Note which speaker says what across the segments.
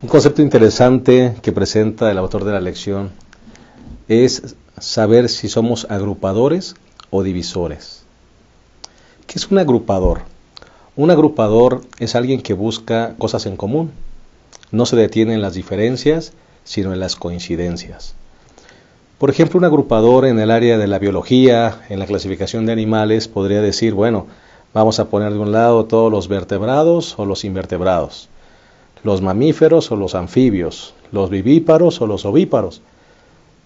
Speaker 1: Un concepto interesante que presenta el autor de la lección es saber si somos agrupadores o divisores. ¿Qué es un agrupador? Un agrupador es alguien que busca cosas en común. No se detiene en las diferencias, sino en las coincidencias. Por ejemplo, un agrupador en el área de la biología, en la clasificación de animales, podría decir, bueno, vamos a poner de un lado todos los vertebrados o los invertebrados, los mamíferos o los anfibios, los vivíparos o los ovíparos.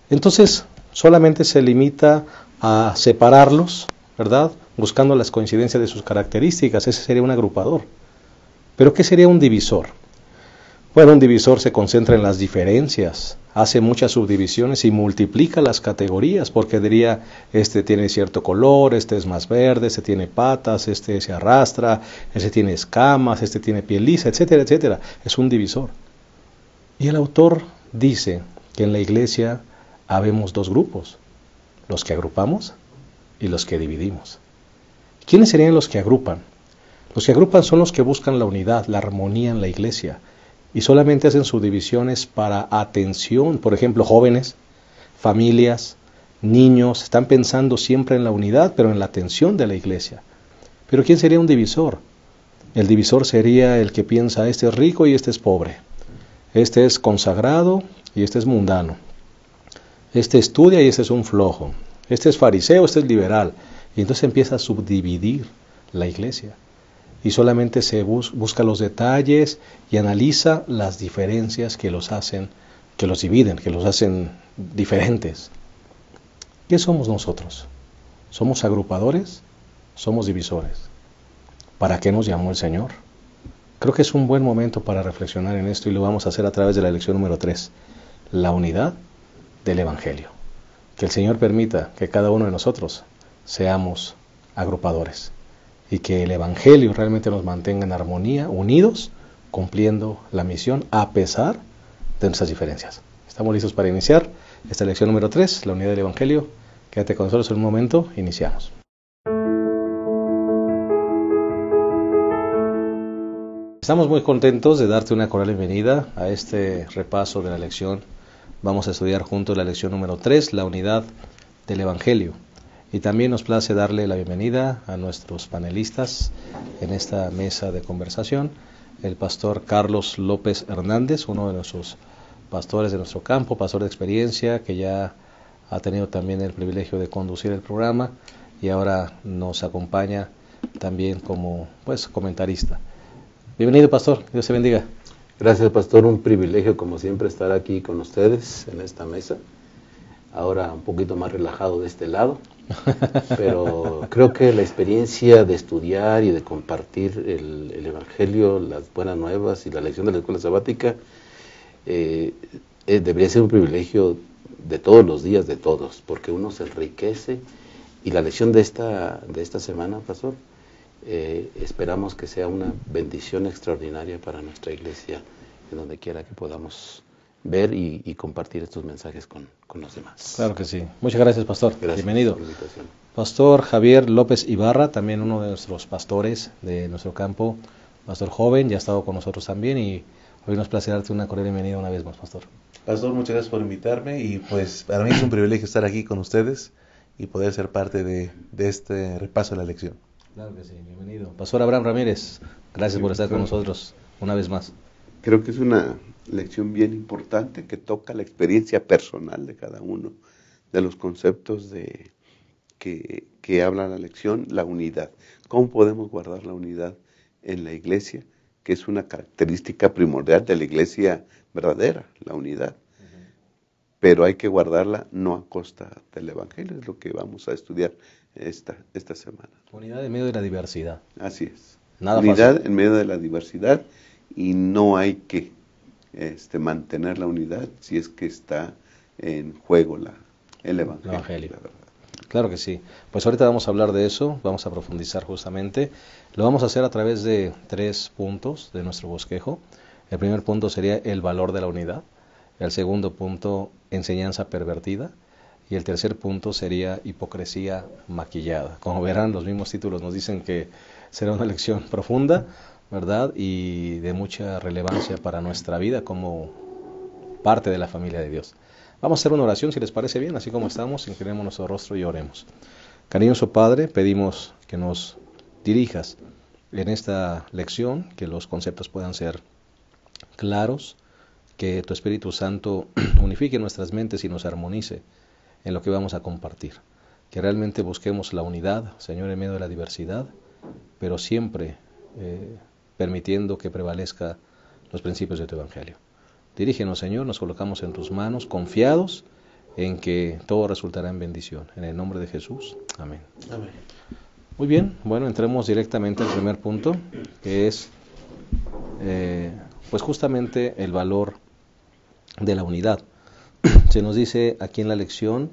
Speaker 1: Entonces, solamente se limita a separarlos, ¿verdad? Buscando las coincidencias de sus características. Ese sería un agrupador. ¿Pero qué sería un divisor? Bueno, un divisor se concentra en las diferencias, hace muchas subdivisiones y multiplica las categorías, porque diría, este tiene cierto color, este es más verde, este tiene patas, este se arrastra, este tiene escamas, este tiene piel lisa, etcétera, etcétera. Es un divisor. Y el autor dice que en la iglesia habemos dos grupos, los que agrupamos y los que dividimos. ¿Quiénes serían los que agrupan? Los que agrupan son los que buscan la unidad, la armonía en la iglesia, y solamente hacen subdivisiones para atención. Por ejemplo, jóvenes, familias, niños, están pensando siempre en la unidad, pero en la atención de la iglesia. Pero ¿quién sería un divisor? El divisor sería el que piensa, este es rico y este es pobre. Este es consagrado y este es mundano. Este estudia y este es un flojo. Este es fariseo, este es liberal. Y entonces empieza a subdividir la iglesia. Y solamente se busca los detalles y analiza las diferencias que los hacen, que los dividen, que los hacen diferentes. ¿Qué somos nosotros? ¿Somos agrupadores? ¿Somos divisores? ¿Para qué nos llamó el Señor? Creo que es un buen momento para reflexionar en esto y lo vamos a hacer a través de la lección número 3, la unidad del Evangelio. Que el Señor permita que cada uno de nosotros seamos agrupadores y que el Evangelio realmente nos mantenga en armonía, unidos, cumpliendo la misión a pesar de nuestras diferencias. Estamos listos para iniciar esta lección número 3, la unidad del Evangelio. Quédate con nosotros en un momento, iniciamos. Estamos muy contentos de darte una cordial bienvenida a este repaso de la lección. Vamos a estudiar juntos la lección número 3, la unidad del Evangelio. Y también nos place darle la bienvenida a nuestros panelistas en esta mesa de conversación. El pastor Carlos López Hernández, uno de nuestros pastores de nuestro campo, pastor de experiencia, que ya ha tenido también el privilegio de conducir el programa y ahora nos acompaña también como comentarista. Bienvenido, pastor, Dios te bendiga.
Speaker 2: Gracias, pastor, un privilegio como siempre estar aquí con ustedes en esta mesa. Ahora un poquito más relajado de este lado, pero creo que la experiencia de estudiar y de compartir el Evangelio, las buenas nuevas y la lección de la escuela sabática debería ser un privilegio de todos los días de todos, porque uno se enriquece. Y la lección de esta semana, pastor, esperamos que sea una bendición extraordinaria para nuestra iglesia, en donde quiera que podamos ver y compartir estos mensajes con los demás.
Speaker 1: Claro que sí. Muchas gracias, pastor.
Speaker 2: Gracias.
Speaker 1: Bienvenido.
Speaker 2: Por la invitación.
Speaker 1: Pastor Javier López Ibarra, también uno de nuestros pastores de nuestro campo, pastor joven, ya ha estado con nosotros también y hoy nos place darte una cordial bienvenida una vez más, pastor.
Speaker 3: Pastor, muchas gracias por invitarme y pues para mí es un privilegio estar aquí con ustedes y poder ser parte de este repaso de la lección.
Speaker 1: Claro que sí, bienvenido. Pastor Abraham Ramírez, gracias por estar con nosotros una vez más.
Speaker 4: Creo que es una lección bien importante que toca la experiencia personal de cada uno, de los conceptos que habla la lección, la unidad. ¿Cómo podemos guardar la unidad en la iglesia? Que es una característica primordial de la iglesia verdadera, la unidad. Pero hay que guardarla no a costa del Evangelio, es lo que vamos a estudiar esta semana.
Speaker 1: Unidad en medio de la diversidad.
Speaker 4: Así es.
Speaker 1: Nada
Speaker 4: unidad
Speaker 1: fácil.
Speaker 4: En medio de la diversidad, y no hay que mantener la unidad si es que está en juego el Evangelio. La verdad.
Speaker 1: Claro que sí. Pues ahorita vamos a hablar de eso, vamos a profundizar justamente. Lo vamos a hacer a través de 3 puntos de nuestro bosquejo. El primer punto sería el valor de la unidad. El segundo punto, enseñanza pervertida. Y el tercer punto sería hipocresía maquillada. Como verán, los mismos títulos nos dicen que será una lección profunda, ¿verdad? Y de mucha relevancia para nuestra vida como parte de la familia de Dios. Vamos a hacer una oración, si les parece bien, así como estamos, inclinemos nuestro rostro y oremos. Cariñoso Padre, pedimos que nos dirijas en esta lección, que los conceptos puedan ser claros, que tu Espíritu Santo unifique nuestras mentes y nos armonice en lo que vamos a compartir. Que realmente busquemos la unidad, Señor, en medio de la diversidad, pero siempre permitiendo que prevalezca los principios de tu Evangelio. Dirígenos, Señor, nos colocamos en tus manos, confiados en que todo resultará en bendición. En el nombre de Jesús. Amén.
Speaker 3: Amén.
Speaker 1: Muy bien, bueno, entremos directamente al primer punto, que es pues justamente el valor de la unidad. Se nos dice aquí en la lección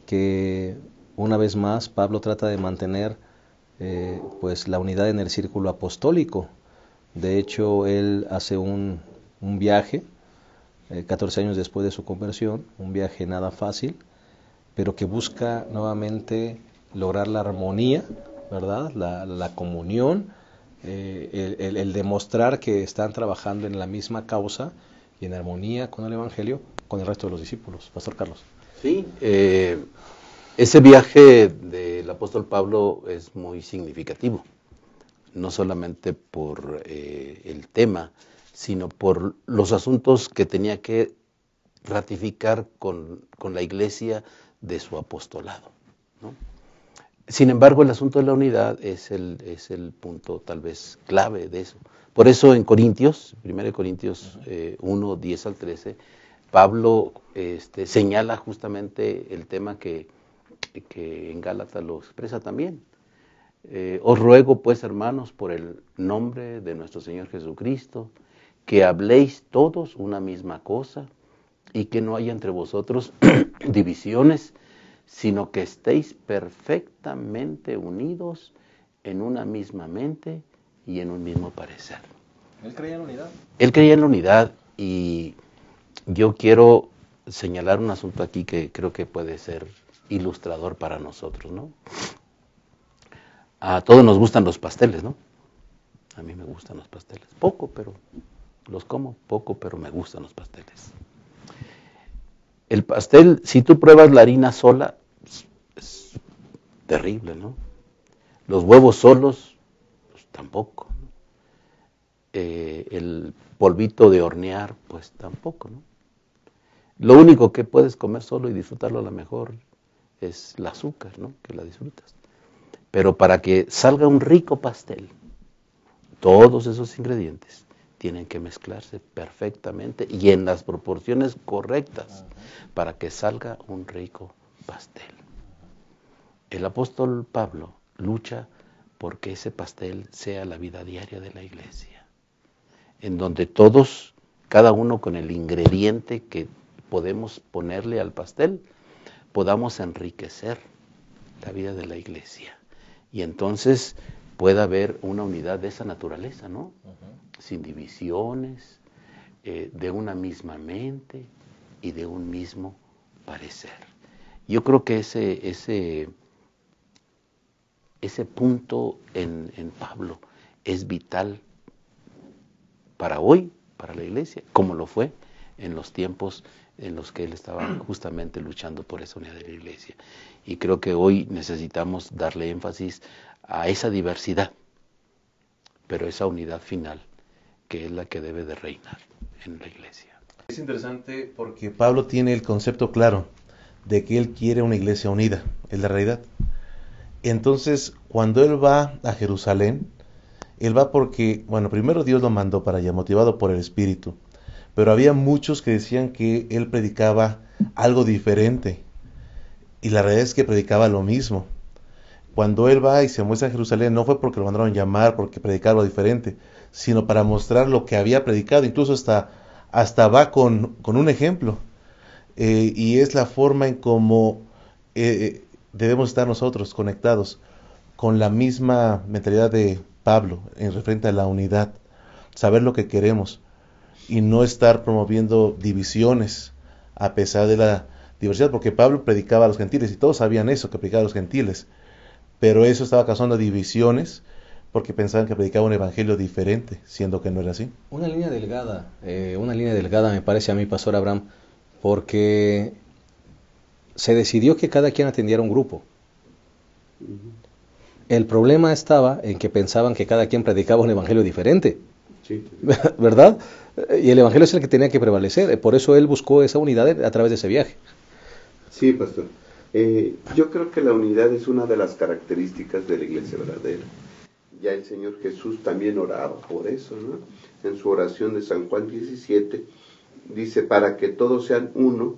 Speaker 1: que una vez más Pablo trata de mantener pues la unidad en el círculo apostólico. De hecho, él hace un viaje 14 años después de su conversión, un viaje nada fácil, pero que busca nuevamente lograr la armonía, ¿verdad? La comunión, el demostrar que están trabajando en la misma causa y en armonía con el Evangelio, con el resto de los discípulos. Pastor Carlos.
Speaker 2: Sí, ese viaje del apóstol Pablo es muy significativo, no solamente por el tema, sino por los asuntos que tenía que ratificar con la iglesia de su apostolado, ¿no? Sin embargo, el asunto de la unidad es el punto tal vez clave de eso. Por eso en Corintios, 1 Corintios 1, 10 al 13, Pablo señala justamente el tema que en Gálatas lo expresa también. Os ruego pues, hermanos, por el nombre de nuestro Señor Jesucristo, que habléis todos una misma cosa y que no haya entre vosotros divisiones, sino que estéis perfectamente unidos en una misma mente y en un mismo parecer.
Speaker 1: Él creía en la unidad.
Speaker 2: Él creía en la unidad, y yo quiero señalar un asunto aquí que creo que puede ser ilustrador para nosotros, ¿no? A todos nos gustan los pasteles, ¿no? A mí me gustan los pasteles. Poco, pero los como poco, pero me gustan los pasteles. El pastel, si tú pruebas la harina sola, es terrible, ¿no? Los huevos solos, pues tampoco, ¿no? El polvito de hornear, pues tampoco, ¿no? Lo único que puedes comer solo y disfrutarlo a lo mejor es el azúcar, ¿no? Que la disfrutas. Pero para que salga un rico pastel, todos esos ingredientes tienen que mezclarse perfectamente y en las proporciones correctas para que salga un rico pastel. El apóstol Pablo lucha porque ese pastel sea la vida diaria de la iglesia, en donde todos, cada uno con el ingrediente que podemos ponerle al pastel, podamos enriquecer la vida de la iglesia. Y entonces pueda haber una unidad de esa naturaleza, ¿no? Sin divisiones, de una misma mente y de un mismo parecer. Yo creo que ese punto en Pablo es vital para hoy, para la iglesia, como lo fue en los tiempos en los que él estaba justamente luchando por esa unidad de la iglesia. Y creo que hoy necesitamos darle énfasis a esa diversidad, pero esa unidad final, que es la que debe de reinar en la iglesia.
Speaker 3: Es interesante porque Pablo tiene el concepto claro de que él quiere una iglesia unida, es la realidad. Entonces, cuando él va a Jerusalén, él va porque, bueno, primero Dios lo mandó para allá, motivado por el Espíritu, pero había muchos que decían que él predicaba algo diferente, y la realidad es que predicaba lo mismo. Cuando él va y se muestra en Jerusalén, no fue porque lo mandaron llamar, porque predicaba algo diferente, sino para mostrar lo que había predicado, incluso hasta va con un ejemplo, y es la forma en cómo debemos estar nosotros conectados con la misma mentalidad de Pablo en referente a la unidad, saber lo que queremos y no estar promoviendo divisiones a pesar de la diversidad, porque Pablo predicaba a los gentiles y todos sabían eso, que predicaba a los gentiles, pero eso estaba causando divisiones porque pensaban que predicaba un evangelio diferente, siendo que no era así.
Speaker 1: Una línea delgada me parece a mí, Pastor Abraham, porque se decidió que cada quien atendiera un grupo. El problema estaba en que pensaban que cada quien predicaba un evangelio diferente,
Speaker 4: Sí.
Speaker 1: ¿verdad? Y el evangelio es el que tenía que prevalecer, por eso él buscó esa unidad a través de ese viaje.
Speaker 4: Sí, pastor. Yo creo que la unidad es una de las características de la iglesia verdadera. Ya el Señor Jesús también oraba por eso, ¿no? En su oración de San Juan 17, dice, para que todos sean uno,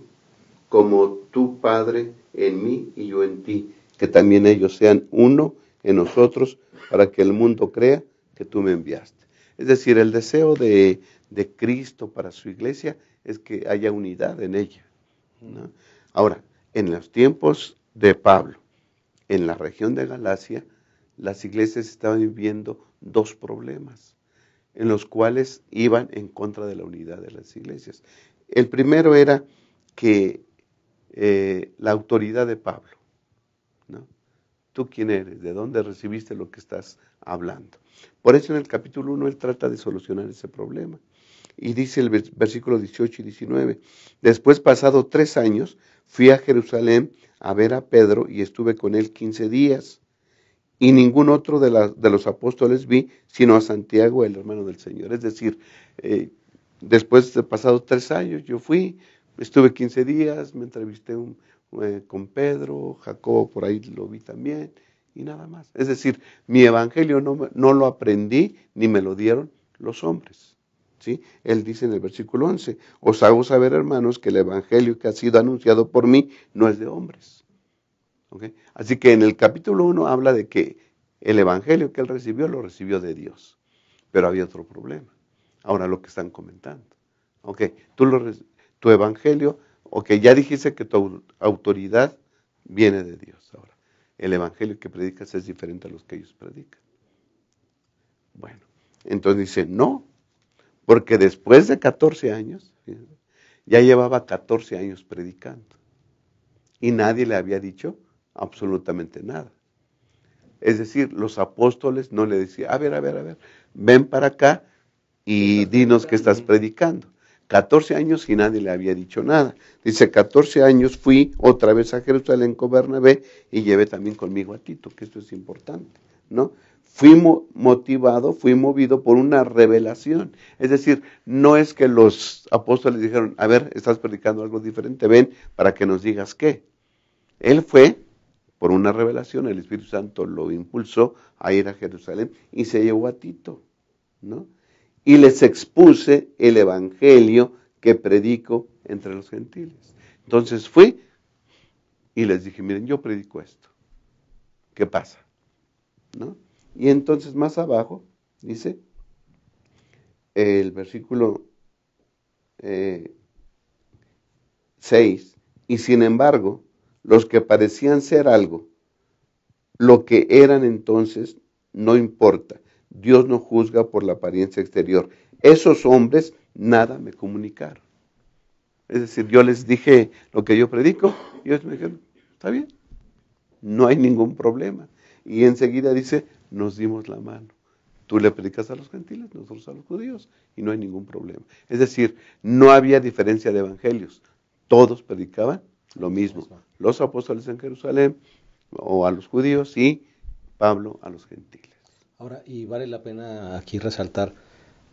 Speaker 4: como tú, Padre, en mí y yo en ti, que también ellos sean uno en nosotros, para que el mundo crea que tú me enviaste. Es decir, el deseo de Cristo para su iglesia es que haya unidad en ella, ¿no? Ahora, en los tiempos de Pablo, en la región de Galacia, las iglesias estaban viviendo dos problemas, en los cuales iban en contra de la unidad de las iglesias. El primero era que la autoridad de Pablo, ¿no? ¿Tú quién eres? ¿De dónde recibiste lo que estás hablando? Por eso en el capítulo 1 él trata de solucionar ese problema. Y dice el versículo 18 y 19, después pasado 3 años, fui a Jerusalén a ver a Pedro y estuve con él 15 días. Y ningún otro de los apóstoles vi, sino a Santiago, el hermano del Señor. Es decir, después de pasados 3 años, yo fui, estuve 15 días, me entrevisté con Pedro, Jacobo por ahí lo vi también, y nada más. Es decir, mi evangelio no lo aprendí, ni me lo dieron los hombres. ¿Sí? Él dice en el versículo 11, os hago saber, hermanos, que el evangelio que ha sido anunciado por mí no es de hombres. ¿Okay? Así que en el capítulo 1 habla de que el evangelio que él recibió, lo recibió de Dios. Pero había otro problema. Ahora lo que están comentando. Okay, tu evangelio, ya dijiste que tu autoridad viene de Dios. Ahora, el evangelio que predicas es diferente a los que ellos predican. Bueno, entonces dice, no, porque después de 14 años, ya llevaba 14 años predicando. Y nadie le había dicho absolutamente nada. Es decir, los apóstoles no le decían, a ver, ven para acá y dinos qué estás predicando. 14 años y nadie le había dicho nada. Dice, 14 años fui otra vez a Jerusalén con Bernabé y llevé también conmigo a Tito, que esto es importante, ¿no? Fui motivado, fui movido por una revelación. Es decir, no es que los apóstoles dijeron, a ver, estás predicando algo diferente, ven para que nos digas qué. Él fue por una revelación, el Espíritu Santo lo impulsó a ir a Jerusalén y se llevó a Tito, ¿no? Y les expuse el evangelio que predico entre los gentiles. Entonces fui y les dije, miren, yo predico esto. ¿Qué pasa? ¿No? Y entonces más abajo dice el versículo 6, y sin embargo, los que parecían ser algo, lo que eran entonces, no importa. Dios no juzga por la apariencia exterior. Esos hombres nada me comunicaron. Es decir, yo les dije lo que yo predico, y ellos me dijeron, está bien, no hay ningún problema. Y enseguida dice, nos dimos la mano. Tú le predicas a los gentiles, nosotros a los judíos, y no hay ningún problema. Es decir, no había diferencia de evangelios. Todos predicaban lo mismo. Los apóstoles en Jerusalén, o a los judíos, y Pablo a los gentiles.
Speaker 1: Ahora, y vale la pena aquí resaltar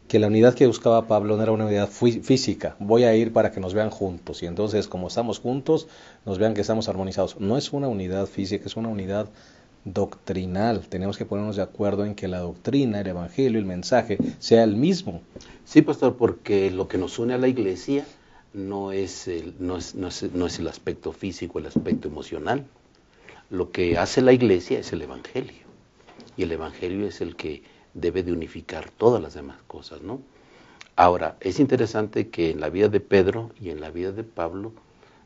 Speaker 1: que la unidad que buscaba Pablo no era una unidad física. Voy a ir para que nos vean juntos, y entonces, como estamos juntos, nos vean que estamos armonizados. No es una unidad física, es una unidad doctrinal. Tenemos que ponernos de acuerdo en que la doctrina, el evangelio, el mensaje sea el mismo.
Speaker 2: Sí, pastor, porque lo que nos une a la iglesia no es el aspecto físico, el aspecto emocional. Lo que hace la iglesia es el evangelio. Y el evangelio es el que debe de unificar todas las demás cosas, ¿no? Ahora, es interesante que en la vida de Pedro y en la vida de Pablo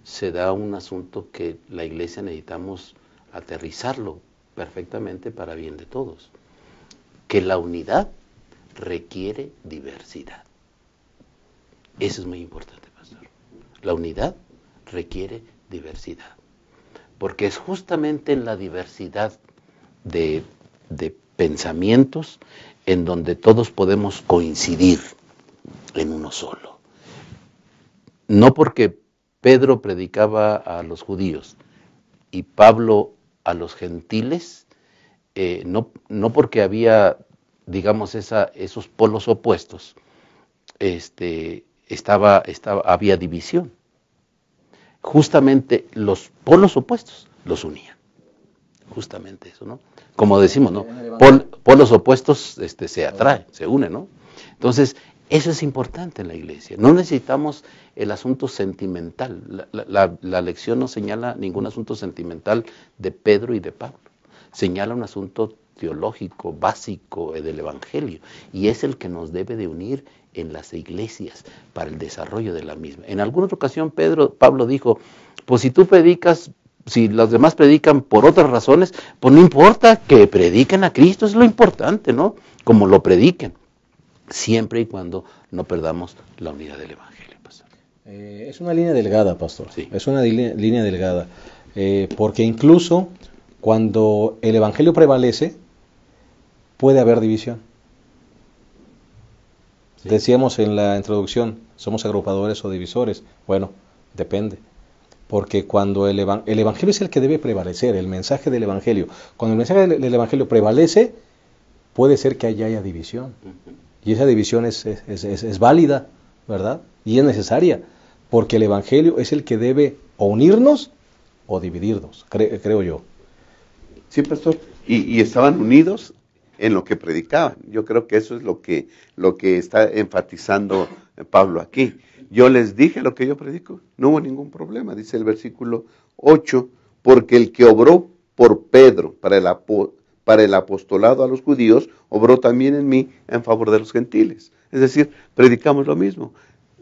Speaker 2: se da un asunto que la iglesia necesitamos aterrizarlo perfectamente para bien de todos. Que la unidad requiere diversidad. Eso es muy importante, pastor. La unidad requiere diversidad. Porque es justamente en la diversidad de pensamientos en donde todos podemos coincidir en uno solo. No porque Pedro predicaba a los judíos y Pablo a los gentiles, no porque había, digamos, esos polos opuestos, había división. Justamente los polos opuestos los unían. Justamente eso, ¿no? Como decimos, ¿no? Polos opuestos se atraen, se unen, ¿no? Entonces, eso es importante en la iglesia. No necesitamos el asunto sentimental. La lección no señala ningún asunto sentimental de Pedro y de Pablo. Señala un asunto teológico, básico del Evangelio. Y es el que nos debe de unir en las iglesias para el desarrollo de la misma. En alguna otra ocasión Pablo dijo, pues si tú predicas, si los demás predican por otras razones, pues no importa que prediquen a Cristo, es lo importante, ¿no? Como lo prediquen, siempre y cuando no perdamos la unidad del Evangelio, pastor.
Speaker 1: Es una línea delgada, pastor.
Speaker 2: Sí.
Speaker 1: Es una línea delgada, porque incluso cuando el Evangelio prevalece, puede haber división. Sí. Decíamos en la introducción, ¿somos agrupadores o divisores? Bueno, depende. Porque cuando el Evangelio es el que debe prevalecer, el mensaje del Evangelio. Cuando el mensaje del Evangelio prevalece, puede ser que haya división. Y esa división es válida, ¿verdad? Y es necesaria, porque el Evangelio es el que debe o unirnos o dividirnos, creo yo.
Speaker 4: Sí, pastor. Y estaban unidos en lo que predicaban. Yo creo que eso es lo que está enfatizando Pablo aquí. Yo les dije lo que yo predico, no hubo ningún problema, dice el versículo 8, porque el que obró por Pedro para el apostolado a los judíos, obró también en mí en favor de los gentiles. Es decir, predicamos lo mismo,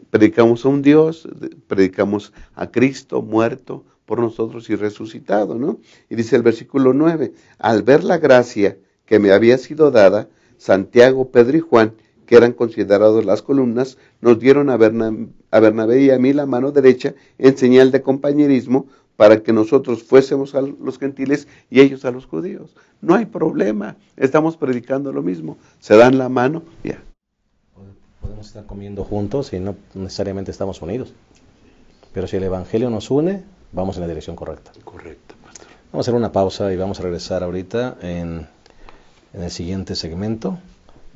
Speaker 4: predicamos a un Dios, predicamos a Cristo muerto por nosotros y resucitado, ¿no? Y dice el versículo 9, al ver la gracia que me había sido dada, Santiago, Pedro y Juan, que eran considerados las columnas, nos dieron a Bernabé y a mí la mano derecha en señal de compañerismo para que nosotros fuésemos a los gentiles y ellos a los judíos. No hay problema, estamos predicando lo mismo, se dan la mano, ya.
Speaker 1: Podemos estar comiendo juntos y no necesariamente estamos unidos, pero si el Evangelio nos une, vamos en la dirección correcta.
Speaker 2: Correcto, pastor.
Speaker 1: Vamos a hacer una pausa y vamos a regresar ahorita en el siguiente segmento.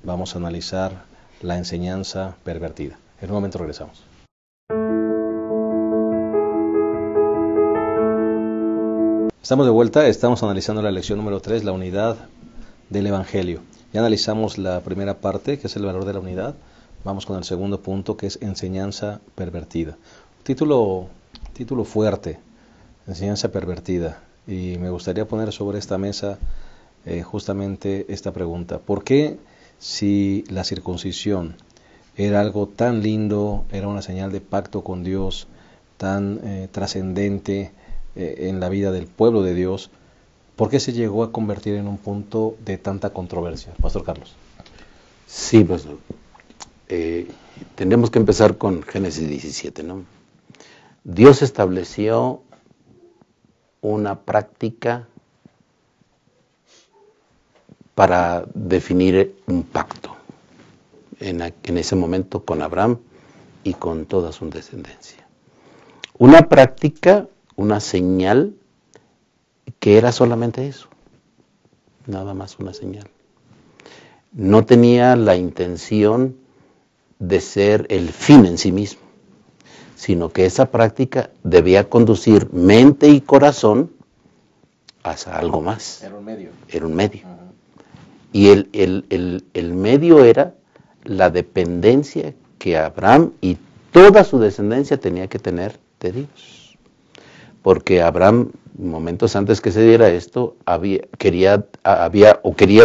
Speaker 1: Vamos a analizar la enseñanza pervertida. En un momento regresamos. Estamos de vuelta, estamos analizando la lección número 3, la unidad del Evangelio. Ya analizamos la primera parte, que es el valor de la unidad. Vamos con el segundo punto, que es enseñanza pervertida. Título fuerte, enseñanza pervertida. Y me gustaría poner sobre esta mesa justamente esta pregunta. ¿Por qué, si la circuncisión era algo tan lindo, era una señal de pacto con Dios, tan trascendente en la vida del pueblo de Dios, por qué se llegó a convertir en un punto de tanta controversia? Pastor Carlos.
Speaker 2: Sí, pastor. Tendremos que empezar con Génesis 17, ¿no? Dios estableció una práctica para definir un pacto en ese momento con Abraham y con toda su descendencia. Una práctica, una señal que era solamente eso, nada más una señal. No tenía la intención de ser el fin en sí mismo, sino que esa práctica debía conducir mente y corazón hacia algo más.
Speaker 1: Era un medio.
Speaker 2: Era un medio. Y el medio era la dependencia que Abraham y toda su descendencia tenía que tener de Dios. Porque Abraham, momentos antes que se diera esto, quería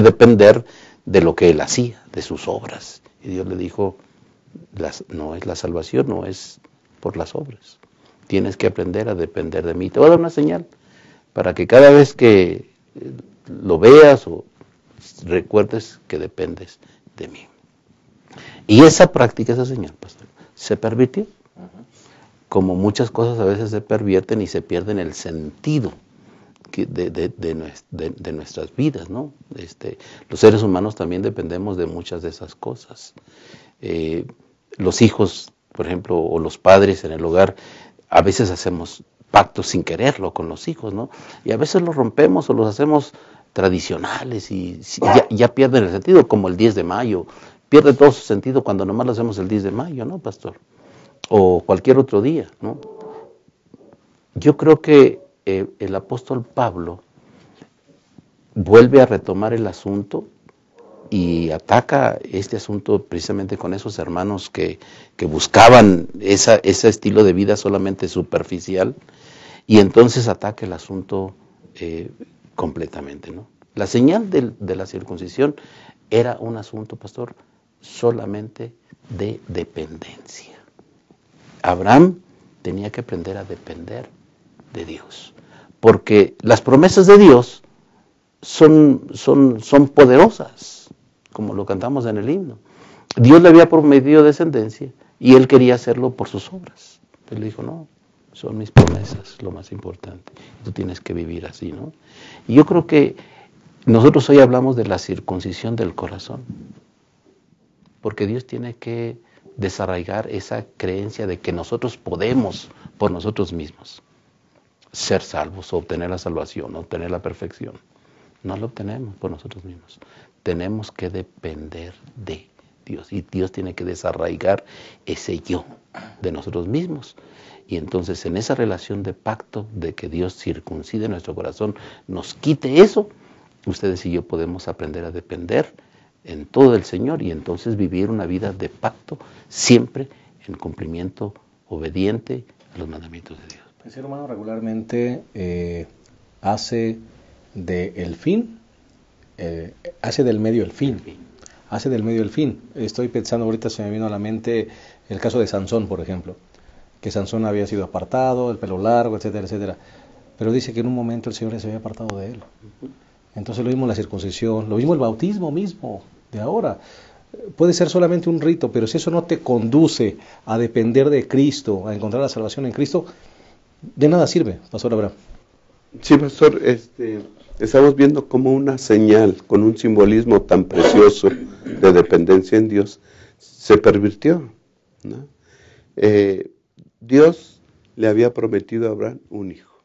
Speaker 2: depender de lo que él hacía, de sus obras. Y Dios le dijo, no es la salvación, no es por las obras. Tienes que aprender a depender de mí. Te voy a dar una señal para que cada vez que lo veas o recuerdes que dependes de mí. Y esa práctica, esa señal, pastor, se pervirtió. Como muchas cosas a veces se pervierten y se pierden el sentido de nuestras vidas, ¿no? Los seres humanos también dependemos de muchas de esas cosas. Los hijos, por ejemplo, o los padres en el hogar, a veces hacemos pactos sin quererlo con los hijos, ¿no? Y a veces los rompemos o los hacemos tradicionales y ya pierden el sentido, como el 10 de mayo. Pierde todo su sentido cuando nomás lo hacemos el 10 de mayo, ¿no, pastor? O cualquier otro día, ¿no? Yo creo que el apóstol Pablo vuelve a retomar el asunto y ataca este asunto precisamente con esos hermanos que buscaban ese estilo de vida solamente superficial, y entonces ataca el asunto completamente, ¿no? La señal de la circuncisión era un asunto, pastor, solamente de dependencia. Abraham tenía que aprender a depender de Dios, porque las promesas de Dios son poderosas, como lo cantamos en el himno. Dios le había prometido descendencia y él quería hacerlo por sus obras. Él le dijo, no, son mis promesas lo más importante. Tú tienes que vivir así, ¿no? Y yo creo que nosotros hoy hablamos de la circuncisión del corazón, porque Dios tiene que desarraigar esa creencia de que nosotros podemos por nosotros mismos ser salvos, o obtener la salvación, o obtener la perfección. No lo obtenemos por nosotros mismos. Tenemos que depender de Dios, y Dios tiene que desarraigar ese yo de nosotros mismos. Y entonces en esa relación de pacto de que Dios circuncide nuestro corazón, nos quite eso, ustedes y yo podemos aprender a depender en todo del Señor, y entonces vivir una vida de pacto siempre en cumplimiento obediente a los mandamientos de Dios.
Speaker 1: El ser humano regularmente hace del fin, hace del medio el fin. Hace del medio el fin. Estoy pensando ahorita, se me vino a la mente el caso de Sansón, por ejemplo, que Sansón había sido apartado, el pelo largo, etcétera, etcétera. Pero dice que en un momento el Señor se había apartado de él. Entonces lo mismo la circuncisión, lo mismo el bautismo mismo de ahora. Puede ser solamente un rito, pero si eso no te conduce a depender de Cristo, a encontrar la salvación en Cristo, de nada sirve, Pastor Abraham.
Speaker 4: Sí, pastor, estamos viendo como una señal con un simbolismo tan precioso de dependencia en Dios se pervirtió, ¿no? Dios le había prometido a Abraham un hijo,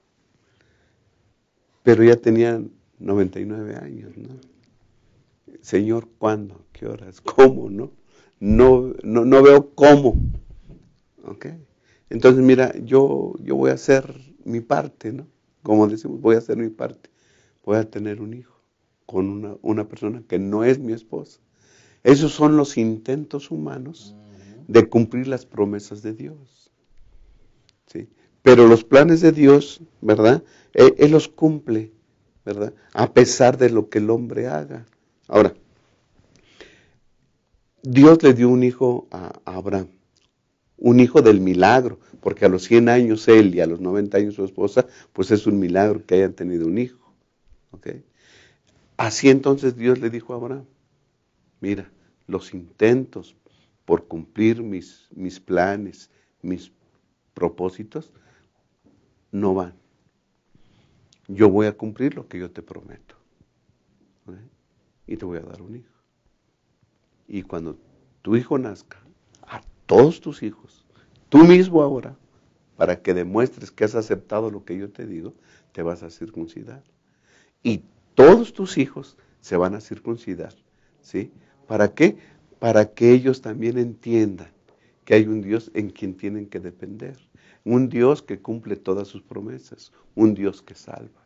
Speaker 4: pero ya tenía 99 años, ¿no? Señor, ¿cuándo? ¿Qué horas? ¿Cómo? No veo cómo. ¿Ok? Entonces, mira, yo voy a hacer mi parte, ¿no? Como decimos, voy a hacer mi parte. Voy a tener un hijo con una persona que no es mi esposa. Esos son los intentos humanos de cumplir las promesas de Dios. ¿Sí? Pero los planes de Dios, ¿verdad? Él los cumple, ¿verdad? A pesar de lo que el hombre haga. Ahora, Dios le dio un hijo a Abraham, un hijo del milagro, porque a los 100 años él y a los 90 años su esposa, pues es un milagro que hayan tenido un hijo. ¿Okay? Así entonces Dios le dijo a Abraham, mira, los intentos por cumplir mis planes, mis propósitos, no van. Yo voy a cumplir lo que yo te prometo. ¿Okay? Y te voy a dar un hijo. Y cuando tu hijo nazca, a todos tus hijos, tú mismo ahora, para que demuestres que has aceptado lo que yo te digo, te vas a circuncidar. Y todos tus hijos se van a circuncidar, ¿sí? ¿Para qué? Para que ellos también entiendan que hay un Dios en quien tienen que depender. Un Dios que cumple todas sus promesas, un Dios que salva.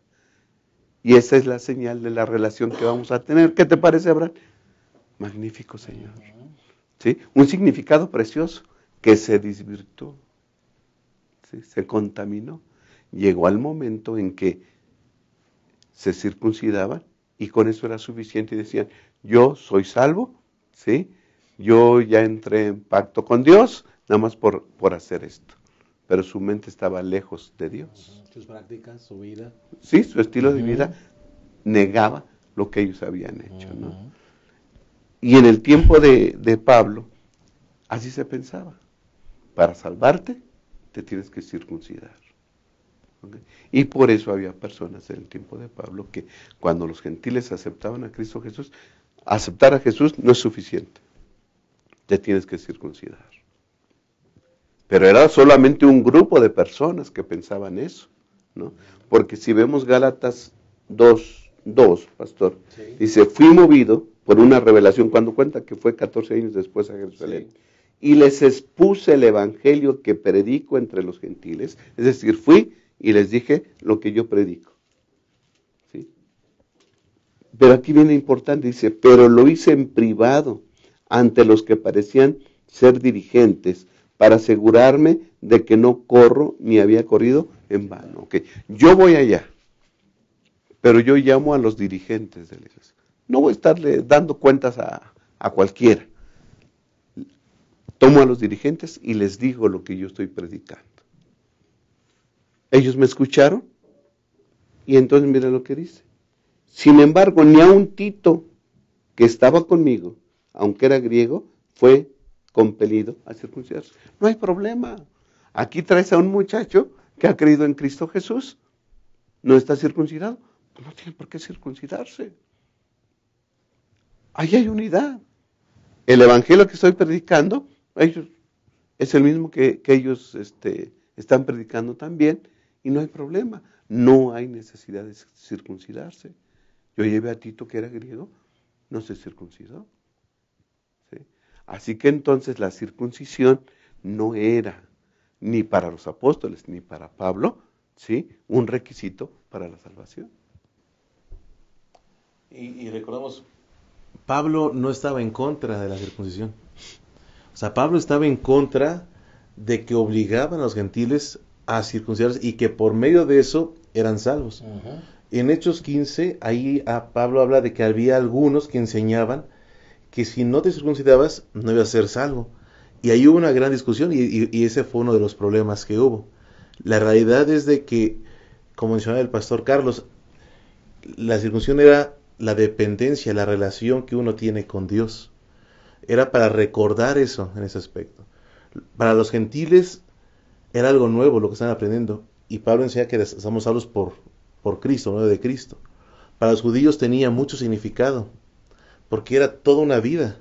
Speaker 4: Y esa es la señal de la relación que vamos a tener. ¿Qué te parece, Abraham? Magnífico, Señor. ¿Sí? Un significado precioso que se desvirtuó, ¿sí? Se contaminó. Llegó al momento en que se circuncidaban y con eso era suficiente y decían, yo soy salvo, ¿sí? Yo ya entré en pacto con Dios, nada más por hacer esto. Pero su mente estaba lejos de Dios.
Speaker 1: Sus prácticas, su vida.
Speaker 4: Sí, su estilo de vida negaba lo que ellos habían hecho, ¿no? Y en el tiempo de Pablo, así se pensaba. Para salvarte, te tienes que circuncidar. ¿Ok? Y por eso había personas en el tiempo de Pablo que cuando los gentiles aceptaban a Cristo Jesús, aceptar a Jesús no es suficiente. Te tienes que circuncidar. Pero era solamente un grupo de personas que pensaban eso, ¿no? Porque si vemos Gálatas 2, pastor, sí, dice, fui movido por una revelación, cuando cuenta que fue 14 años después a Jerusalén, sí, y les expuse el evangelio que predico entre los gentiles, es decir, fui y les dije lo que yo predico. ¿Sí? Pero aquí viene importante, dice, pero lo hice en privado, ante los que parecían ser dirigentes, para asegurarme de que no corro ni había corrido en vano. Okay. Yo voy allá, pero yo llamo a los dirigentes de la iglesia. No voy a estarle dando cuentas a cualquiera. Tomo a los dirigentes y les digo lo que yo estoy predicando. Ellos me escucharon y entonces mira lo que dice. Sin embargo, ni a un Tito que estaba conmigo, aunque era griego, fue compelido a circuncidarse. No hay problema. Aquí traes a un muchacho que ha creído en Cristo Jesús. ¿No está circuncidado? Pues no tiene por qué circuncidarse. Ahí hay unidad. El evangelio que estoy predicando, es el mismo que ellos están predicando también, y no hay problema. No hay necesidad de circuncidarse. Yo llevé a Tito, que era griego, no se circuncidó. ¿Sí? Así que entonces la circuncisión no era ni para los apóstoles ni para Pablo, ¿sí?, un requisito para la salvación.
Speaker 3: Y recordamos, Pablo no estaba en contra de la circuncisión. O sea, Pablo estaba en contra de que obligaban a los gentiles a circuncidarse y que por medio de eso eran salvos. Uh-huh. En Hechos 15, ahí Pablo habla de que había algunos que enseñaban que si no te circuncidabas no ibas a ser salvo. Y ahí hubo una gran discusión y ese fue uno de los problemas que hubo. La realidad es de que, como mencionaba el pastor Carlos, la circuncisión era la dependencia, la relación que uno tiene con Dios. Era para recordar eso en ese aspecto. Para los gentiles era algo nuevo lo que están aprendiendo. Y Pablo enseña que estamos salvos por Cristo, no de Cristo. Para los judíos tenía mucho significado, porque era toda una vida.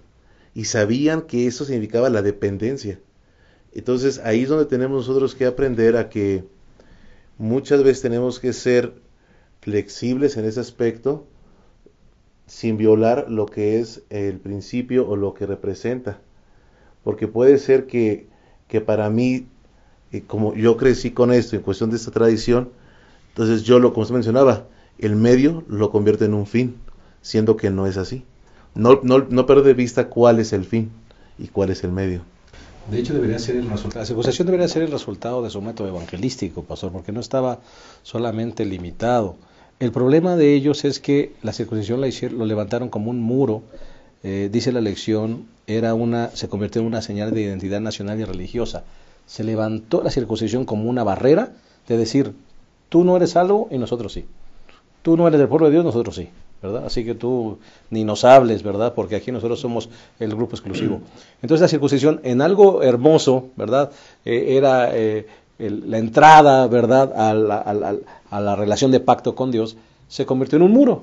Speaker 3: Y sabían que eso significaba la dependencia. Entonces ahí es donde tenemos nosotros que aprender a que muchas veces tenemos que ser flexibles en ese aspecto, sin violar lo que es el principio o lo que representa. Porque puede ser que para mí, como yo crecí con esto, en cuestión de esta tradición, entonces yo, como usted mencionaba, el medio lo convierte en un fin, siendo que no es así. No perder de vista cuál es el fin y cuál es el medio.
Speaker 1: De hecho, debería ser el resultado. La circuncisión debería ser el resultado de su método evangelístico, pastor, porque no estaba solamente limitado. El problema de ellos es que la circuncisión lo levantaron como un muro. Dice la lección, se convirtió en una señal de identidad nacional y religiosa. Se levantó la circuncisión como una barrera de decir, tú no eres salvo y nosotros sí. Tú no eres del pueblo de Dios, nosotros sí, ¿verdad? Así que tú ni nos hables, ¿verdad? Porque aquí nosotros somos el grupo exclusivo. Entonces la circuncisión, en algo hermoso, ¿verdad? Era la entrada, ¿verdad? A la relación de pacto con Dios, se convirtió en un muro.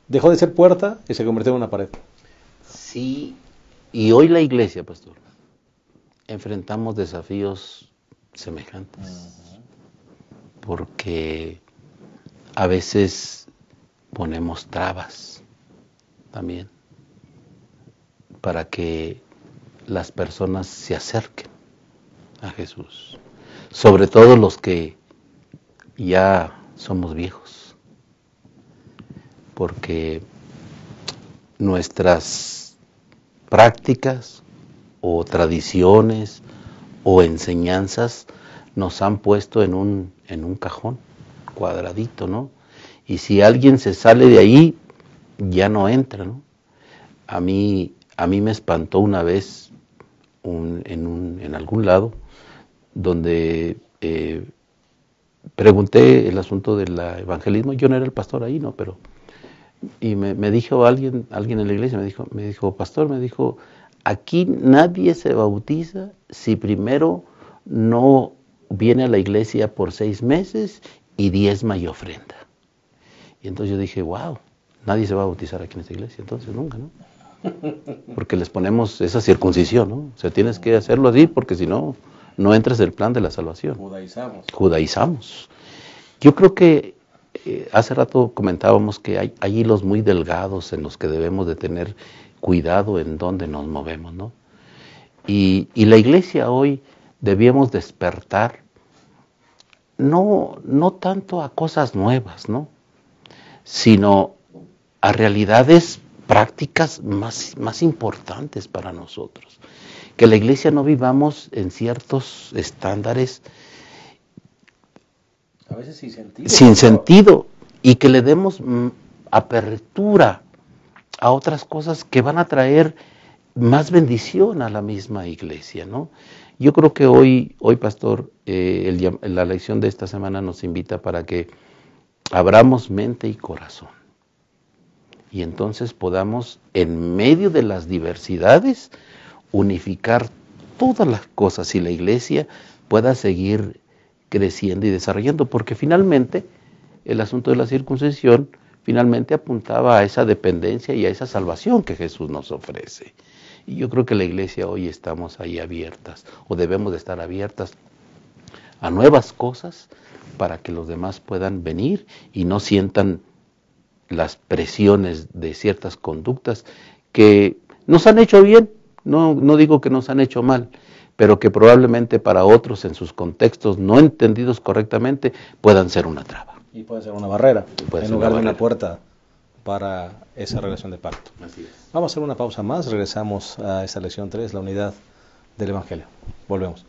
Speaker 1: Dejó de ser puerta y se convirtió en una pared.
Speaker 2: Sí, y hoy la iglesia, pastor, enfrentamos desafíos semejantes. Uh-huh. Porque a veces ponemos trabas también para que las personas se acerquen a Jesús, sobre todo los que ya somos viejos, porque nuestras prácticas o tradiciones o enseñanzas nos han puesto en un cajón cuadradito, ¿no? Y si alguien se sale de ahí, ya no entra, ¿no? A mí me espantó una vez en algún lado donde pregunté el asunto del evangelismo. Yo no era el pastor ahí, ¿no? Pero y me dijo alguien en la iglesia, me dijo, pastor, aquí nadie se bautiza si primero no viene a la iglesia por 6 meses y diezma y ofrenda. Y entonces yo dije, wow, nadie se va a bautizar aquí en esta iglesia, entonces nunca, ¿no? Porque les ponemos esa circuncisión, ¿no? O sea, tienes que hacerlo así porque si no, no entras en el plan de la salvación. Judaizamos. Yo creo que hace rato comentábamos que hay hilos muy delgados en los que debemos de tener cuidado en dónde nos movemos, ¿no? Y la iglesia hoy debíamos despertar no tanto a cosas nuevas, ¿no? Sino a realidades prácticas más importantes para nosotros. Que la iglesia no vivamos en ciertos estándares
Speaker 1: a veces
Speaker 2: sin sentido y que le demos apertura a otras cosas que van a traer más bendición a la misma iglesia, ¿no? Yo creo que hoy pastor, la lección de esta semana nos invita para que abramos mente y corazón. Y entonces podamos, en medio de las diversidades, unificar todas las cosas y la iglesia pueda seguir creciendo y desarrollando. Porque finalmente, el asunto de la circuncisión, finalmente apuntaba a esa dependencia y a esa salvación que Jesús nos ofrece. Y yo creo que la iglesia hoy estamos ahí abiertas, o debemos de estar abiertas a nuevas cosas para que los demás puedan venir y no sientan las presiones de ciertas conductas que nos han hecho bien, no digo que nos han hecho mal, pero que probablemente para otros en sus contextos no entendidos correctamente puedan ser una traba.
Speaker 1: Y puede ser una barrera, en lugar de una puerta para esa relación de pacto.
Speaker 2: Así es.
Speaker 1: Vamos a hacer una pausa más, regresamos a esta lección 3, la unidad del Evangelio. Volvemos.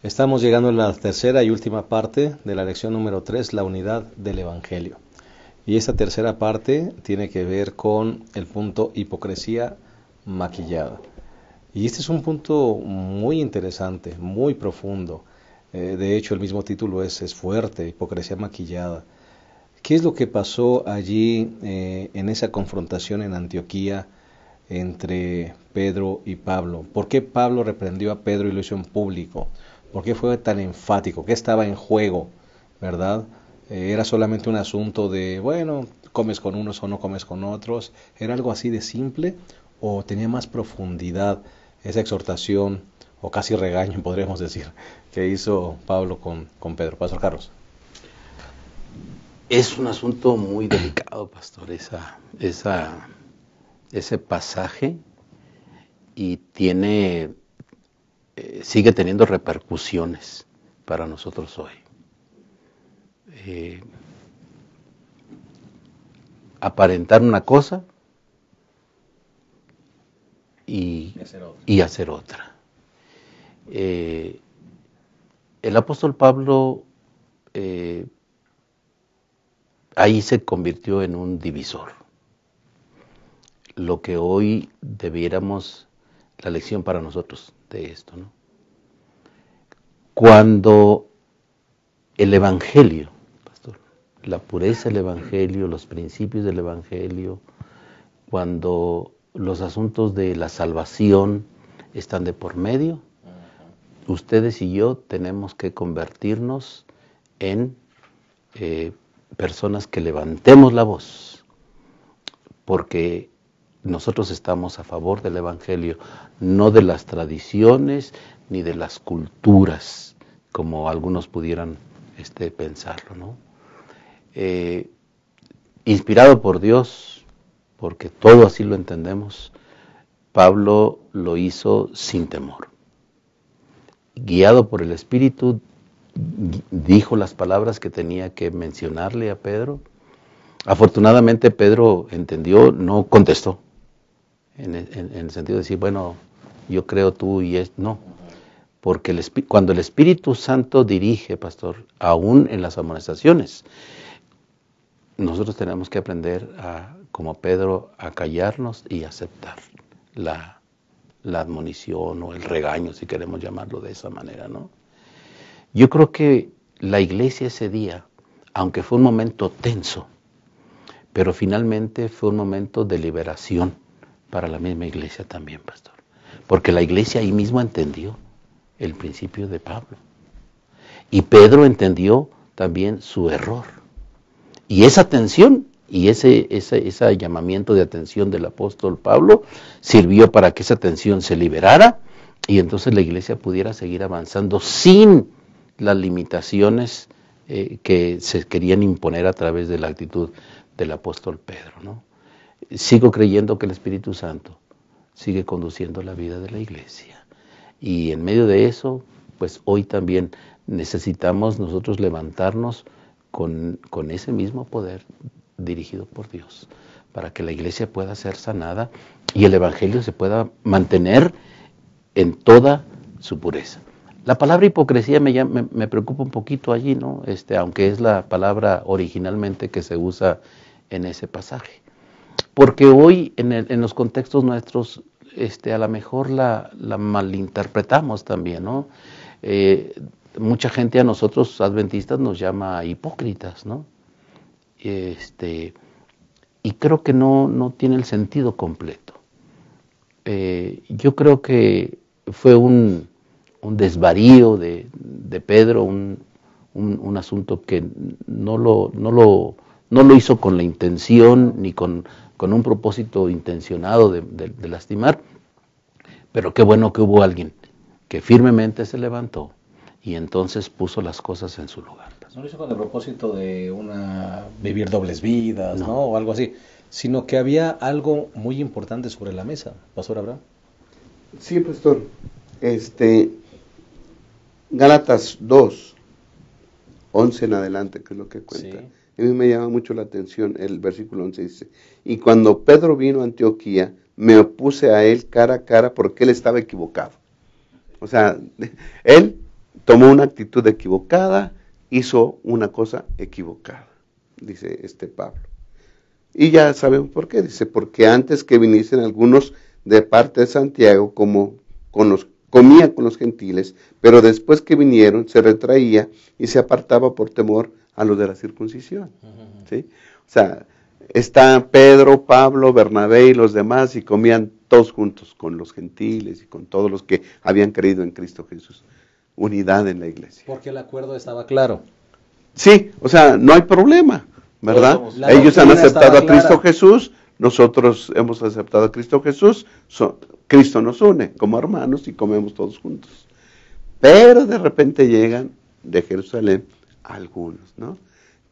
Speaker 1: Estamos llegando a la tercera y última parte de la lección número 3, la unidad del Evangelio. Y esta tercera parte tiene que ver con el punto hipocresía maquillada. Y este es un punto muy interesante, muy profundo. De hecho, el mismo título es fuerte, hipocresía maquillada. ¿Qué es lo que pasó allí en esa confrontación en Antioquía entre Pedro y Pablo. ¿Por qué Pablo reprendió a Pedro y lo hizo en público? ¿Por qué fue tan enfático? ¿Qué estaba en juego? ¿Verdad? Era solamente un asunto de, bueno, comes con unos o no comes con otros. ¿Era algo así de simple o tenía más profundidad esa exhortación o casi regaño, podríamos decir, que hizo Pablo con Pedro? Pastor Carlos.
Speaker 2: Es un asunto muy delicado, pastor, ese pasaje, y sigue teniendo repercusiones para nosotros hoy. Aparentar una cosa y hacer otra. El apóstol Pablo ahí se convirtió en un divisor. Lo que hoy debiéramos, la lección para nosotros de esto, ¿no? Cuando el Evangelio, pastor, la pureza del Evangelio, los principios del Evangelio, cuando los asuntos de la salvación están de por medio, ustedes y yo tenemos que convertirnos en personas que levantemos la voz, porque nosotros estamos a favor del Evangelio, no de las tradiciones ni de las culturas, como algunos pudieran pensarlo, ¿no? Inspirado por Dios, porque todo así lo entendemos, Pablo lo hizo sin temor. Guiado por el Espíritu, dijo las palabras que tenía que mencionarle a Pedro. Afortunadamente Pedro entendió, no contestó, en el sentido de decir, bueno, yo creo tú y no. Porque cuando el Espíritu Santo dirige, pastor, aún en las amonestaciones, nosotros tenemos que aprender, como Pedro, a callarnos y aceptar la admonición o el regaño, si queremos llamarlo de esa manera, ¿no? Yo creo que la iglesia ese día, aunque fue un momento tenso, pero finalmente fue un momento de liberación para la misma iglesia también, pastor. Porque la iglesia ahí mismo entendió el principio de Pablo. Y Pedro entendió también su error. Y esa atención y ese llamamiento de atención del apóstol Pablo sirvió para que esa atención se liberara y entonces la iglesia pudiera seguir avanzando sin las limitaciones que se querían imponer a través de la actitud del apóstol Pedro, ¿no? Sigo creyendo que el Espíritu Santo sigue conduciendo la vida de la iglesia. Y en medio de eso, pues hoy también necesitamos nosotros levantarnos con ese mismo poder dirigido por Dios, para que la iglesia pueda ser sanada y el Evangelio se pueda mantener en toda su pureza. La palabra hipocresía me preocupa un poquito allí, ¿no? Aunque es la palabra originalmente que se usa en ese pasaje. Porque hoy en los contextos nuestros a lo mejor la malinterpretamos también, ¿no? Mucha gente a nosotros adventistas nos llama hipócritas, ¿no? Y creo que no tiene el sentido completo. Yo creo que fue un desvarío de Pedro, un asunto que no lo hizo con la intención ni con un propósito intencionado de lastimar, pero qué bueno que hubo alguien que firmemente se levantó y entonces puso las cosas en su lugar.
Speaker 1: No lo hizo con el propósito de vivir dobles vidas, ¿no? O algo así, sino que había algo muy importante sobre la mesa. Pastor Abraham.
Speaker 4: Sí, pastor. Gálatas 2, 11 en adelante, que es lo que cuenta. Sí. A mí me llama mucho la atención el versículo 11, dice, y cuando Pedro vino a Antioquía, me opuse a él cara a cara porque él estaba equivocado. O sea, él tomó una actitud equivocada, hizo una cosa equivocada, dice Pablo. Y ya sabemos por qué, dice, porque antes que viniesen algunos de parte de Santiago, comía con los gentiles, pero después que vinieron se retraía y se apartaba por temor a los de la circuncisión. ¿Sí? O sea, está Pedro, Pablo, Bernabé y los demás y comían todos juntos, con los gentiles y con todos los que habían creído en Cristo Jesús. Unidad en la iglesia.
Speaker 1: Porque el acuerdo estaba claro.
Speaker 4: Sí, o sea, no hay problema, ¿verdad? Ellos han aceptado a Cristo Jesús, nosotros hemos aceptado a Cristo Jesús, Cristo nos une como hermanos y comemos todos juntos. Pero de repente llegan de Jerusalén algunos, ¿no?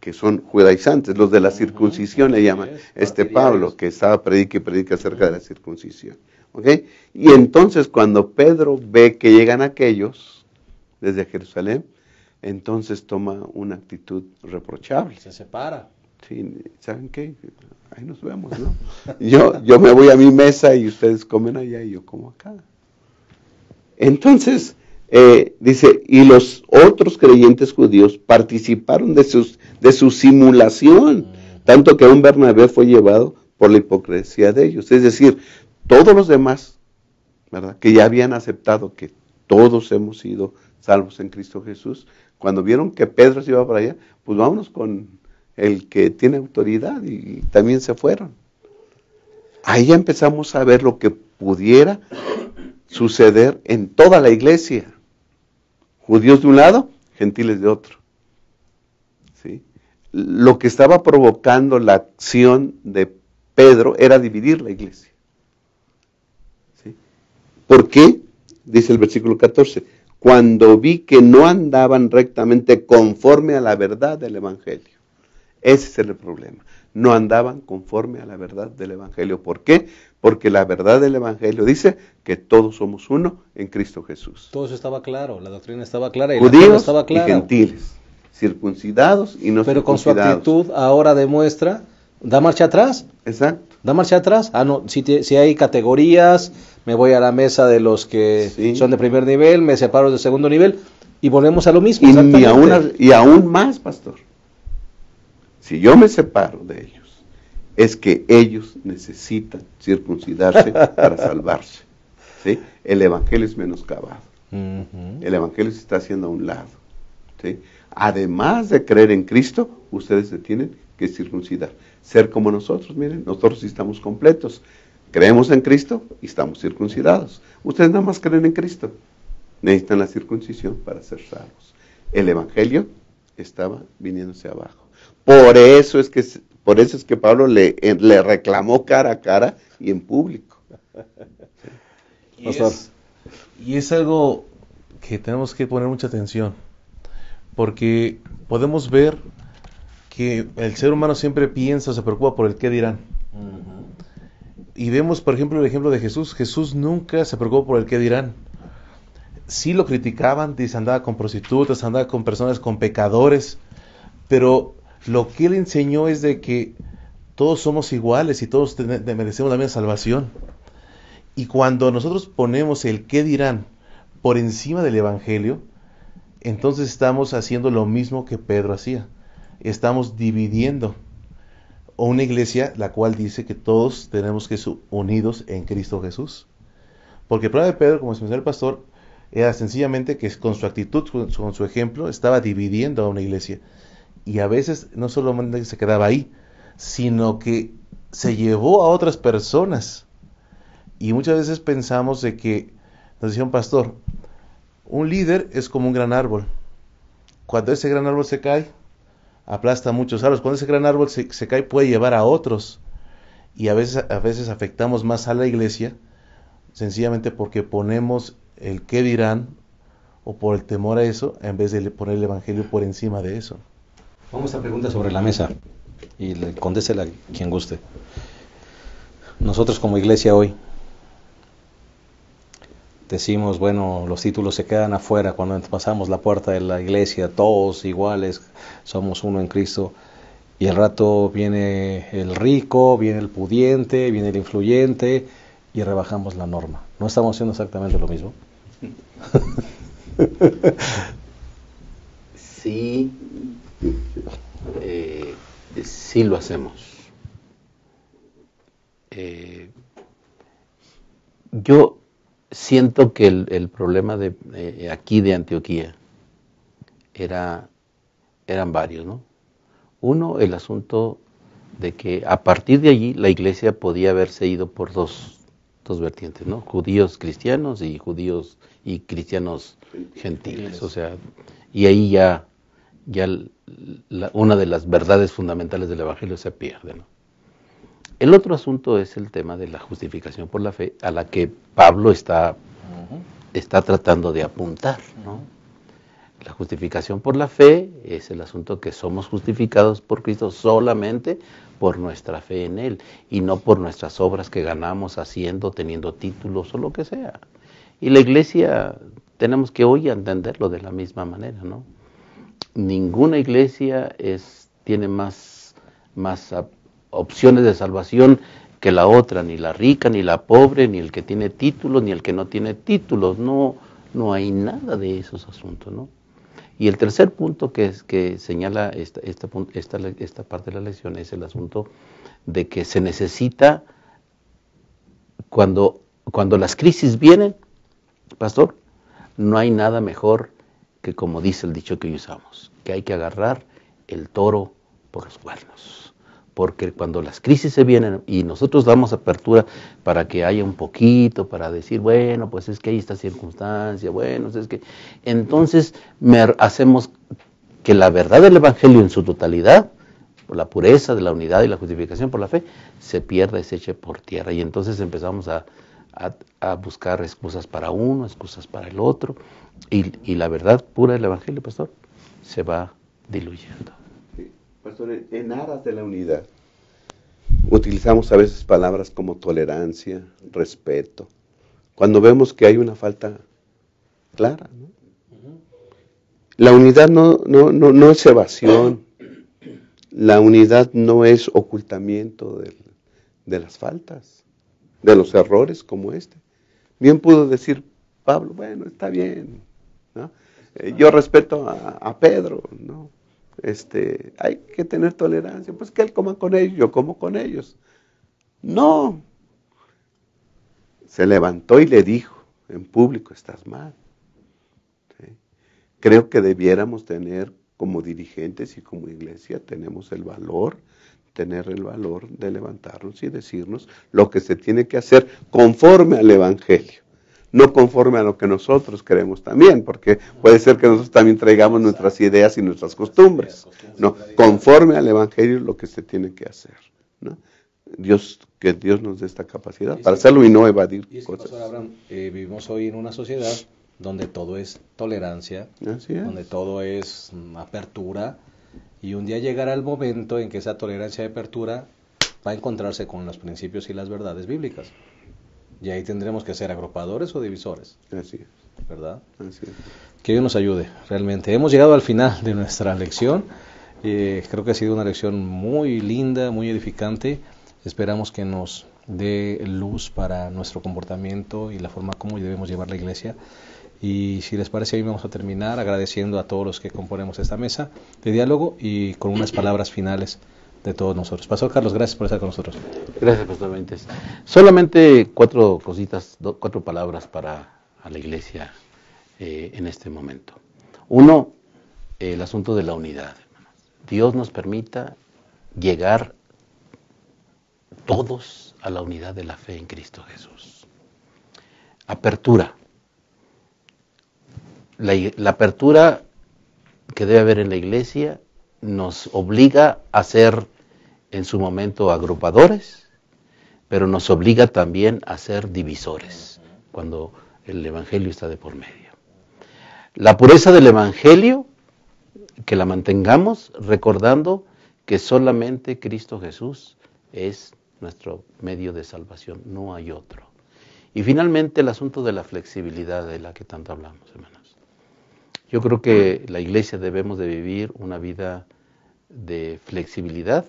Speaker 4: Que son judaizantes, los de la circuncisión le llaman, Pablo, que estaba predica y predica acerca de la circuncisión. ¿Ok? Y entonces cuando Pedro ve que llegan aquellos desde Jerusalén, entonces toma una actitud reprochable.
Speaker 1: Se separa.
Speaker 4: Sí, ¿saben qué? Ahí nos vemos, ¿no? Yo me voy a mi mesa y ustedes comen allá y yo como acá. Entonces, dice, y los otros creyentes judíos participaron de su simulación, tanto que aún Bernabé fue llevado por la hipocresía de ellos. Es decir, todos los demás, ¿verdad?, que ya habían aceptado que todos hemos sido salvos en Cristo Jesús, cuando vieron que Pedro se iba para allá, pues vámonos con el que tiene autoridad, y también se fueron. Ahí ya empezamos a ver lo que pudiera suceder en toda la iglesia. Judíos de un lado, gentiles de otro. ¿Sí? Lo que estaba provocando la acción de Pedro era dividir la iglesia. ¿Sí? ¿Por qué? Dice el versículo 14. Cuando vi que no andaban rectamente conforme a la verdad del Evangelio. Ese es el problema. No andaban conforme a la verdad del Evangelio. ¿Por qué? Porque la verdad del Evangelio dice que todos somos uno en Cristo Jesús.
Speaker 1: Todo eso estaba claro, la doctrina estaba clara y
Speaker 4: judíos
Speaker 1: la estaba clara.
Speaker 4: Y gentiles, circuncidados y no
Speaker 1: Pero con su
Speaker 4: circuncidados.
Speaker 1: actitud ahora demuestra, da marcha atrás.
Speaker 4: Exacto.
Speaker 1: Da marcha atrás. Ah, no, si hay categorías, me voy a la mesa de los que son de primer nivel, me separo de segundo nivel y volvemos a lo mismo.
Speaker 4: Y aún más, pastor. Si yo me separo de ellos, es que ellos necesitan circuncidarse para salvarse. ¿Sí? El Evangelio es menoscabado. El Evangelio se está haciendo a un lado. ¿Sí? Además de creer en Cristo, ustedes se tienen que circuncidar. Ser como nosotros, miren, nosotros sí estamos completos. Creemos en Cristo y estamos circuncidados. Ustedes nada más creen en Cristo. Necesitan la circuncisión para ser salvos. El Evangelio estaba viniéndose abajo. Por eso es que Pablo le reclamó cara a cara y en público.
Speaker 3: Y es algo que tenemos que poner mucha atención, porque podemos ver que el ser humano siempre piensa o se preocupa por el qué dirán. Y vemos, por ejemplo, el ejemplo de Jesús. Jesús nunca se preocupó por el qué dirán. Sí lo criticaban, dice, andaba con prostitutas, andaba con personas, con pecadores, pero lo que él enseñó es de que todos somos iguales y todos merecemos la misma salvación. Y cuando nosotros ponemos el qué dirán por encima del Evangelio, entonces estamos haciendo lo mismo que Pedro hacía. Estamos dividiendo una iglesia la cual dice que todos tenemos que ser unidos en Cristo Jesús. Porque el problema de Pedro, como mencionó el pastor, era sencillamente que con su actitud, con su ejemplo, estaba dividiendo a una iglesia. Y a veces no solamente se quedaba ahí, sino que se llevó a otras personas. Y muchas veces pensamos de que, nos decía un pastor, un líder es como un gran árbol. Cuando ese gran árbol se cae, aplasta a muchos árboles. Cuando ese gran árbol se cae, puede llevar a otros. Y a veces afectamos más a la iglesia, sencillamente porque ponemos el qué dirán, o por el temor a eso, en vez de poner el Evangelio por encima de eso.
Speaker 1: Vamos a preguntar sobre la mesa y contéstela quien guste. Nosotros como iglesia hoy decimos, bueno, los títulos se quedan afuera cuando pasamos la puerta de la iglesia, todos iguales, somos uno en Cristo, y al rato viene el rico, viene el pudiente, viene el influyente y rebajamos la norma. ¿No estamos haciendo exactamente lo mismo?
Speaker 2: Sí. Sí lo hacemos. Yo siento que el problema de aquí de Antioquía eran varios, ¿no? Uno, el asunto de que a partir de allí la iglesia podía haberse ido por dos dos vertientes, ¿no? Judíos cristianos y judíos y cristianos gentiles. O sea, y ahí ya una de las verdades fundamentales del Evangelio se pierde, ¿no? El otro asunto es el tema de la justificación por la fe, a la que Pablo está tratando de apuntar, ¿no? La justificación por la fe es el asunto que somos justificados por Cristo solamente por nuestra fe en Él y no por nuestras obras que ganamos haciendo, teniendo títulos o lo que sea. Y la iglesia tenemos que hoy entenderlo de la misma manera, ¿no? Ninguna iglesia tiene más opciones de salvación que la otra, ni la rica, ni la pobre, ni el que tiene títulos, ni el que no tiene títulos. No hay nada de esos asuntos, ¿no? Y el tercer punto que señala esta parte de la lección es el asunto de que se necesita, cuando las crisis vienen, pastor, no hay nada mejor que, como dice el dicho que hoy usamos, que hay que agarrar el toro por los cuernos. Porque cuando las crisis se vienen y nosotros damos apertura para que haya un poquito, para decir, bueno, pues es que hay esta circunstancia, bueno, es que... Entonces hacemos que la verdad del Evangelio en su totalidad, por la pureza de la unidad y la justificación por la fe, se pierda y se eche por tierra. Y entonces empezamos a buscar excusas para uno, excusas para el otro, y la verdad pura del Evangelio, pastor, se va diluyendo.
Speaker 4: Pastor, en aras de la unidad, utilizamos a veces palabras como tolerancia, respeto, cuando vemos que hay una falta clara, ¿no? La unidad no es evasión, la unidad no es ocultamiento de las faltas, de los errores como este. Bien pudo decir Pablo, bueno, está bien, ¿no? Yo respeto a Pedro, ¿no? Hay que tener tolerancia, pues que él coma con ellos, yo como con ellos. No, se levantó y le dijo en público, estás mal. ¿Sí? Creo que debiéramos tener, como dirigentes y como iglesia, tenemos tener el valor de levantarnos y decirnos lo que se tiene que hacer conforme al Evangelio. No conforme a lo que nosotros queremos también, porque puede ser que nosotros también traigamos nuestras ideas y nuestras costumbres. No, conforme al Evangelio lo que se tiene que hacer, ¿no? Que Dios nos dé esta capacidad para hacerlo y no evadir cosas.
Speaker 1: Pastor Abraham, vivimos hoy en una sociedad donde todo es tolerancia, donde todo es apertura, y un día llegará el momento en que esa tolerancia y apertura va a encontrarse con los principios y las verdades bíblicas. Y ahí tendremos que ser agrupadores o divisores.
Speaker 4: Así es.
Speaker 1: ¿Verdad?
Speaker 4: Así es.
Speaker 1: Que Dios nos ayude, realmente. Hemos llegado al final de nuestra lección. Creo que ha sido una lección muy linda, muy edificante. Esperamos que nos dé luz para nuestro comportamiento y la forma como debemos llevar la iglesia. Y si les parece, hoy vamos a terminar agradeciendo a todos los que componemos esta mesa de diálogo y con unas palabras finales de todos nosotros. Pastor Carlos, gracias por estar con nosotros.
Speaker 2: Gracias, Pastor Benítez. Solamente 4 palabras a la iglesia en este momento. Uno, el asunto de la unidad. Dios nos permita llegar todos a la unidad de la fe en Cristo Jesús. Apertura. La apertura que debe haber en la iglesia nos obliga a ser en su momento agrupadores, pero nos obliga también a ser divisores cuando el Evangelio está de por medio. La pureza del Evangelio, que la mantengamos recordando que solamente Cristo Jesús es nuestro medio de salvación, no hay otro. Y finalmente el asunto de la flexibilidad de la que tanto hablamos, hermanos. Yo creo que la iglesia debemos de vivir una vida de flexibilidad,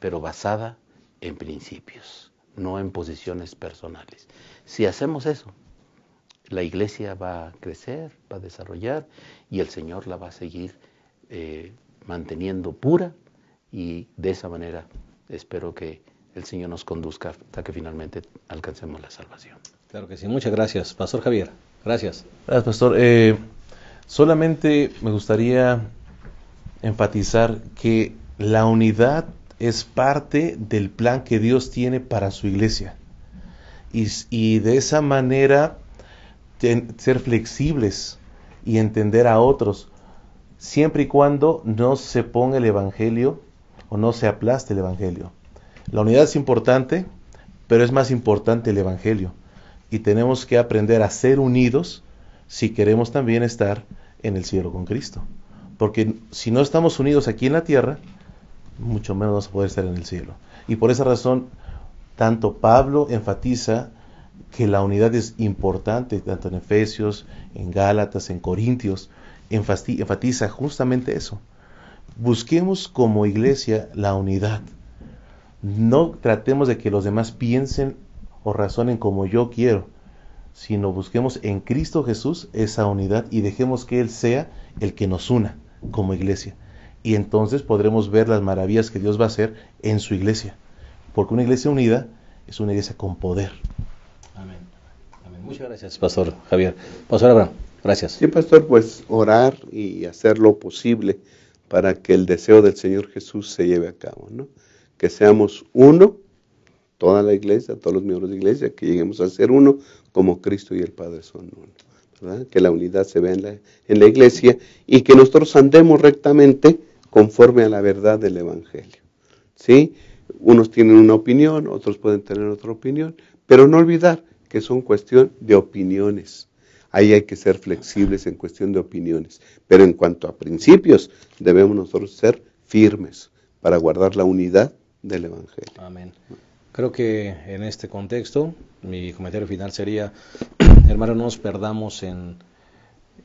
Speaker 2: pero basada en principios, no en posiciones personales. Si hacemos eso, la iglesia va a crecer, va a desarrollar y el Señor la va a seguir manteniendo pura, y de esa manera espero que el Señor nos conduzca hasta que finalmente alcancemos la salvación.
Speaker 1: Claro que sí, muchas gracias. Pastor Javier, gracias.
Speaker 3: Gracias, Pastor. Solamente me gustaría enfatizar que la unidad es parte del plan que Dios tiene para su iglesia. y de esa manera ser flexibles y entender a otros, siempre y cuando no se ponga el Evangelio o no se aplaste el Evangelio. La unidad es importante, pero es más importante el Evangelio. Y tenemos que aprender a ser unidos si queremos también estar en el cielo con Cristo. Porque si no estamos unidos aquí en la tierra, mucho menos vamos a poder estar en el cielo. Y por esa razón, tanto Pablo enfatiza que la unidad es importante, tanto en Efesios, en Gálatas, en Corintios, enfatiza justamente eso. Busquemos como iglesia la unidad. No tratemos de que los demás piensen o razonen como yo quiero, sino busquemos en Cristo Jesús esa unidad y dejemos que Él sea el que nos una como iglesia. Y entonces podremos ver las maravillas que Dios va a hacer en su iglesia. Porque una iglesia unida es una iglesia con poder.
Speaker 1: Amén. Amén. Muchas gracias, Pastor Javier. Pastor Abraham, gracias.
Speaker 4: Sí, pastor, pues orar y hacer lo posible para que el deseo del Señor Jesús se lleve a cabo, ¿no? Que seamos uno, toda la iglesia, todos los miembros de la iglesia, que lleguemos a ser uno como Cristo y el Padre son uno, ¿verdad? Que la unidad se vea en la iglesia y que nosotros andemos rectamente conforme a la verdad del Evangelio, ¿sí? Unos tienen una opinión, otros pueden tener otra opinión, pero no olvidar que son cuestión de opiniones. Ahí hay que ser flexibles en cuestión de opiniones, pero en cuanto a principios debemos nosotros ser firmes para guardar la unidad del Evangelio.
Speaker 1: Amén. Creo que en este contexto, mi comentario final sería, hermano, no nos perdamos en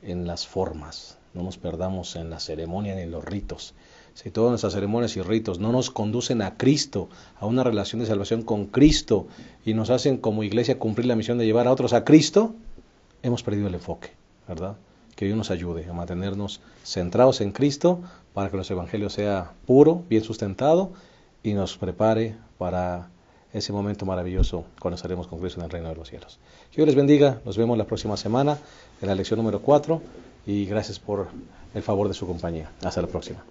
Speaker 1: las formas, no nos perdamos en la ceremonia ni en los ritos. Si todas nuestras ceremonias y ritos no nos conducen a Cristo, a una relación de salvación con Cristo, y nos hacen como iglesia cumplir la misión de llevar a otros a Cristo, hemos perdido el enfoque, ¿verdad? Que Dios nos ayude a mantenernos centrados en Cristo para que nuestro evangelio sea puro, bien sustentado y nos prepare para ese momento maravilloso cuando estaremos con Cristo en el reino de los cielos. Que Dios les bendiga, nos vemos la próxima semana en la lección número 4 y gracias por el favor de su compañía. Hasta la próxima.